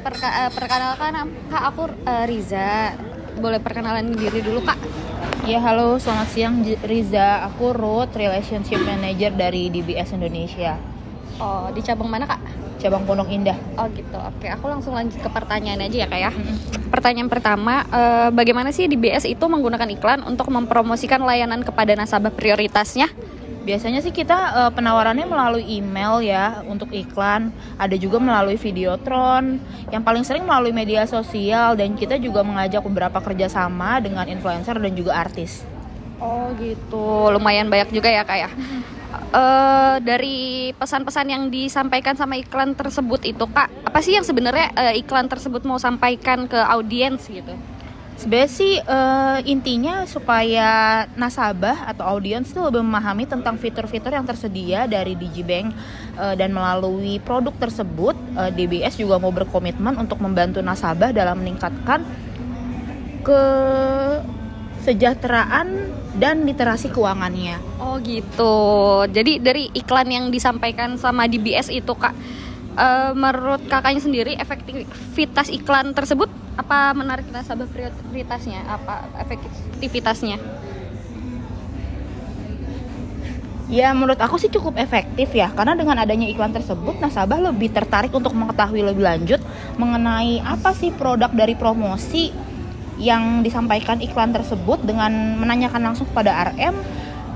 Perkenalkan Kak, aku Riza. Boleh perkenalan diri dulu Kak? Ya, halo, selamat siang Riza. Aku Ruth, Relationship Manager dari DBS Indonesia, Oh, di cabang mana Kak? cabang Pondok Indah. Oh gitu, oke. Aku langsung lanjut ke pertanyaan aja ya Kak ya. Pertanyaan pertama, bagaimana sih DBS itu menggunakan iklan untuk mempromosikan layanan kepada nasabah prioritasnya? Biasanya sih kita penawarannya melalui email ya untuk iklan. Ada juga melalui videotron. Yang paling sering melalui media sosial, dan kita juga mengajak beberapa kerjasama dengan influencer dan juga artis. Oh gitu, lumayan banyak juga ya Kak ya. Dari pesan-pesan yang disampaikan sama iklan tersebut itu Kak, apa sih yang sebenarnya iklan tersebut mau sampaikan ke audiens gitu? Sebenarnya sih intinya supaya nasabah atau audiens tuh lebih memahami tentang fitur-fitur yang tersedia dari Digibank, dan melalui produk tersebut DBS juga mau berkomitmen untuk membantu nasabah dalam meningkatkan kesejahteraan dan literasi keuangannya. Oh gitu. Jadi dari iklan yang disampaikan sama DBS itu Kak, menurut kakaknya sendiri efektivitas iklan tersebut apa menarik nasabah prioritasnya? Apa efektivitasnya? Ya, menurut aku sih cukup efektif ya, karena dengan adanya iklan tersebut nasabah lebih tertarik untuk mengetahui lebih lanjut mengenai apa sih produk dari promosi yang disampaikan iklan tersebut, dengan menanyakan langsung kepada RM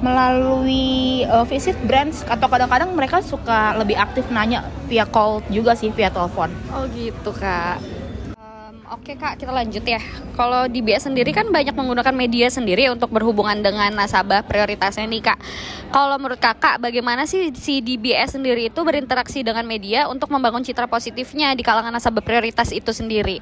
melalui visit branch, atau kadang-kadang mereka suka lebih aktif nanya via call juga sih, via telepon. Oh gitu Kak. Oke Kak, kita lanjut ya. Kalau DBS sendiri kan banyak menggunakan media sendiri untuk berhubungan dengan nasabah prioritasnya nih Kak. Kalau menurut Kakak, bagaimana sih si DBS sendiri itu berinteraksi dengan media untuk membangun citra positifnya di kalangan nasabah prioritas itu sendiri?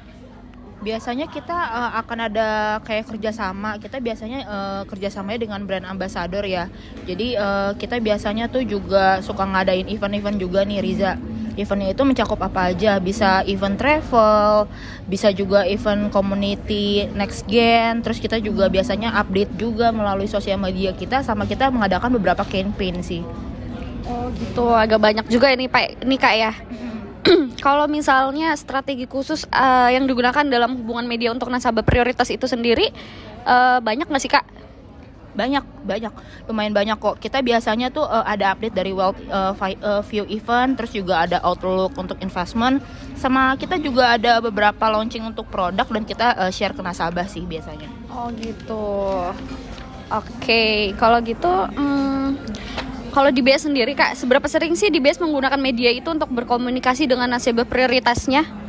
Biasanya kita akan ada kayak kerjasama. Kita biasanya kerjasamanya dengan brand ambassador ya. Jadi kita biasanya tuh juga suka ngadain event-event juga nih Riza. Eventnya itu mencakup apa aja, bisa event travel, bisa juga event community next gen. Terus kita juga biasanya update juga melalui sosial media kita, sama kita mengadakan beberapa campaign sih. Oh gitu, agak banyak juga ini Pak, ini Kak ya. Kalau misalnya strategi khusus yang digunakan dalam hubungan media untuk nasabah prioritas itu sendiri, banyak nggak sih Kak? Banyak, lumayan banyak kok. Kita biasanya tuh ada update dari Wealth View Event, terus juga ada Outlook untuk investment, sama kita juga ada beberapa launching untuk produk, dan kita share ke nasabah sih biasanya. Oh gitu. Oke, kalau gitu, kalau DBS sendiri Kak, seberapa sering sih DBS menggunakan media itu untuk berkomunikasi dengan nasabah prioritasnya?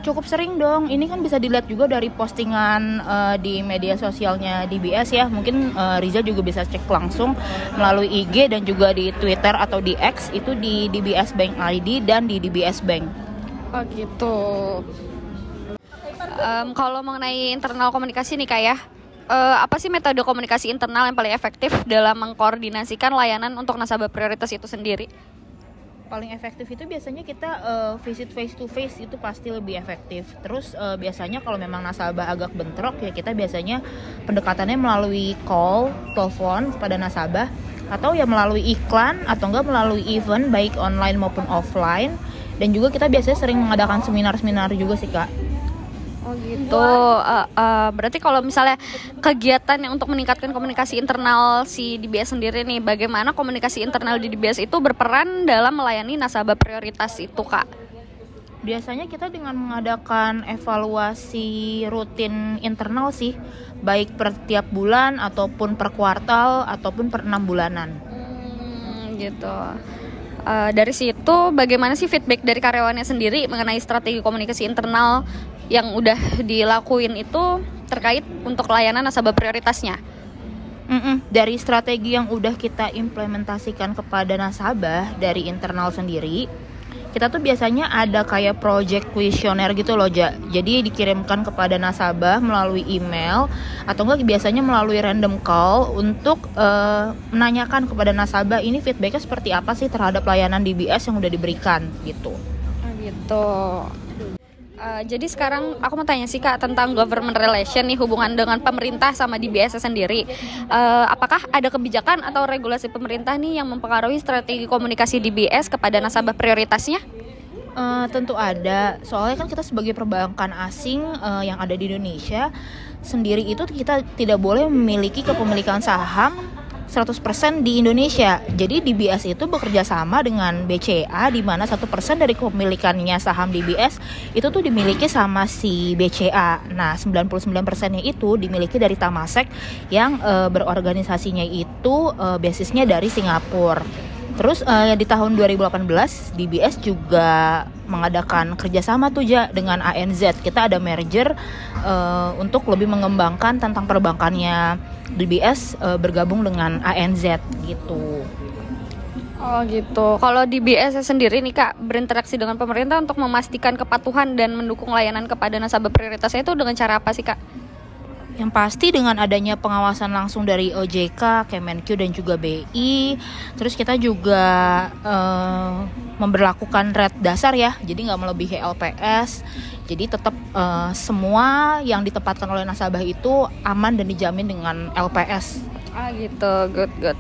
Cukup sering dong. Ini kan bisa dilihat juga dari postingan di media sosialnya DBS ya. Mungkin Riza juga bisa cek langsung melalui IG dan juga di Twitter atau di X, itu di DBS Bank ID dan di DBS Bank. Oh gitu. Kalau mengenai internal komunikasi nih Kak ya, apa sih metode komunikasi internal yang paling efektif dalam mengkoordinasikan layanan untuk nasabah prioritas itu sendiri? Paling efektif itu biasanya kita visit face to face, itu pasti lebih efektif. Terus biasanya kalau memang nasabah agak bentrok ya, kita biasanya pendekatannya melalui call, telepon pada nasabah, atau ya melalui iklan, atau enggak melalui event baik online maupun offline. Dan juga kita biasanya sering mengadakan seminar-seminar juga sih Kak. Oh gitu. Berarti kalau misalnya kegiatan yang untuk meningkatkan komunikasi internal si DBS sendiri nih, bagaimana komunikasi internal di DBS itu berperan dalam melayani nasabah prioritas itu Kak? Biasanya kita dengan mengadakan evaluasi rutin internal sih, baik per tiap bulan ataupun per kuartal ataupun per 6 bulanan. Gitu. Dari situ bagaimana sih feedback dari karyawannya sendiri mengenai strategi komunikasi internal yang udah dilakuin itu terkait untuk layanan nasabah prioritasnya? Dari strategi yang udah kita implementasikan kepada nasabah dari internal sendiri, kita tuh biasanya ada kayak project kuesioner gitu loh, jadi dikirimkan kepada nasabah melalui email, atau enggak biasanya melalui random call untuk menanyakan kepada nasabah ini feedbacknya seperti apa sih terhadap layanan DBS yang udah diberikan gitu. Gitu. Jadi sekarang aku mau tanya sih Kak tentang government relation nih, hubungan dengan pemerintah sama DBS sendiri. Apakah ada kebijakan atau regulasi pemerintah nih yang mempengaruhi strategi komunikasi DBS kepada nasabah prioritasnya? Tentu ada, soalnya kan kita sebagai perbankan asing yang ada di Indonesia sendiri itu kita tidak boleh memiliki kepemilikan saham 100% di Indonesia. Jadi DBS itu bekerja sama dengan BCA di mana 1% dari kepemilikannya saham DBS itu tuh dimiliki sama si BCA. Nah, 99%-nya itu dimiliki dari Temasek yang berorganisasinya itu basisnya dari Singapura. Terus di tahun 2018 DBS juga mengadakan kerjasama tuh dengan ANZ. Kita ada merger untuk lebih mengembangkan tentang perbankannya DBS bergabung dengan ANZ gitu. Oh gitu. Kalau di BS sendiri nih Kak, berinteraksi dengan pemerintah untuk memastikan kepatuhan dan mendukung layanan kepada nasabah prioritasnya itu dengan cara apa sih Kak? Yang pasti dengan adanya pengawasan langsung dari OJK, Kemenq dan juga BI. Terus kita juga memberlakukan rate dasar ya, jadi nggak melebihi LPS. Jadi tetap semua yang ditempatkan oleh nasabah itu aman dan dijamin dengan LPS. Ah gitu, good.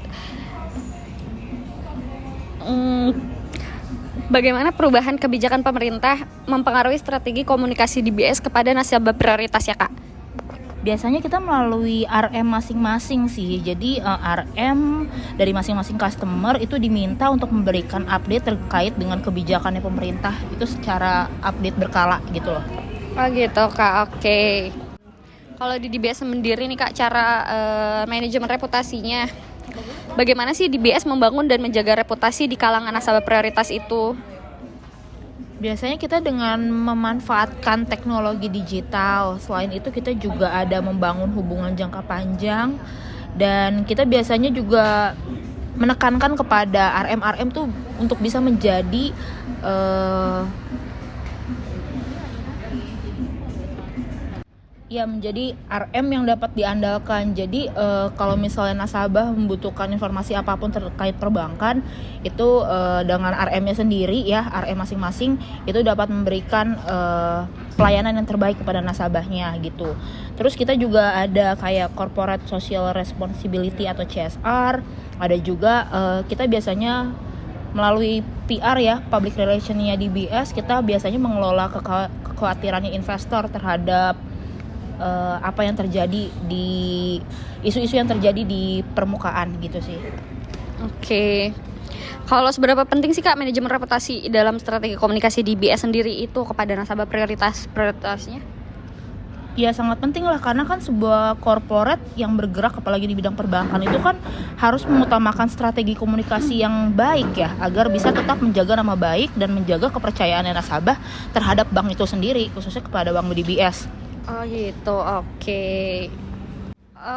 Bagaimana perubahan kebijakan pemerintah mempengaruhi strategi komunikasi DBS kepada nasabah prioritas ya Kak? Biasanya kita melalui RM masing-masing sih. Jadi RM dari masing-masing customer itu diminta untuk memberikan update terkait dengan kebijakannya pemerintah. Itu secara update berkala gitu loh. Oh gitu Kak, oke. Kalau di DBS sendiri nih Kak, cara manajemen reputasinya, bagaimana sih DBS membangun dan menjaga reputasi di kalangan nasabah prioritas itu? Biasanya kita dengan memanfaatkan teknologi digital. Selain itu kita juga ada membangun hubungan jangka panjang. Dan kita biasanya juga menekankan kepada RM tuh untuk bisa menjadi menjadi RM yang dapat diandalkan. Jadi kalau misalnya nasabah membutuhkan informasi apapun terkait perbankan, itu dengan RM-nya sendiri ya, RM masing-masing itu dapat memberikan pelayanan yang terbaik kepada nasabahnya gitu. Terus kita juga ada kayak corporate social responsibility atau CSR. Ada juga kita biasanya melalui PR ya, public relation-nya DBS, kita biasanya mengelola kekhawatirannya investor terhadap apa yang terjadi di isu-isu yang terjadi di permukaan gitu sih. Oke. Kalau seberapa penting sih Kak manajemen reputasi dalam strategi komunikasi DBS sendiri itu kepada nasabah prioritasnya? Ya sangat penting lah, karena kan sebuah corporate yang bergerak apalagi di bidang perbankan itu kan harus mengutamakan strategi komunikasi yang baik ya, agar bisa tetap menjaga nama baik dan menjaga kepercayaan nasabah terhadap bank itu sendiri, khususnya kepada bank DBS. Oh gitu, oke.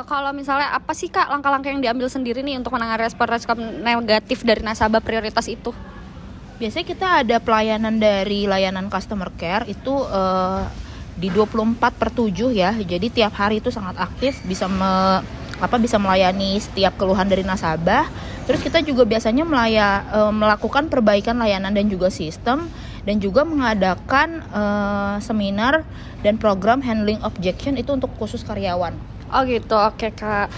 Kalau misalnya apa sih Kak langkah-langkah yang diambil sendiri nih untuk menangani respon negatif dari nasabah prioritas itu? Biasanya kita ada pelayanan dari layanan customer care itu di 24/7 ya. Jadi tiap hari itu sangat aktif, bisa melayani setiap keluhan dari nasabah. Terus kita juga biasanya melakukan perbaikan layanan dan juga sistem, dan juga mengadakan seminar dan program handling objection itu untuk khusus karyawan. Oh gitu, oke Kak.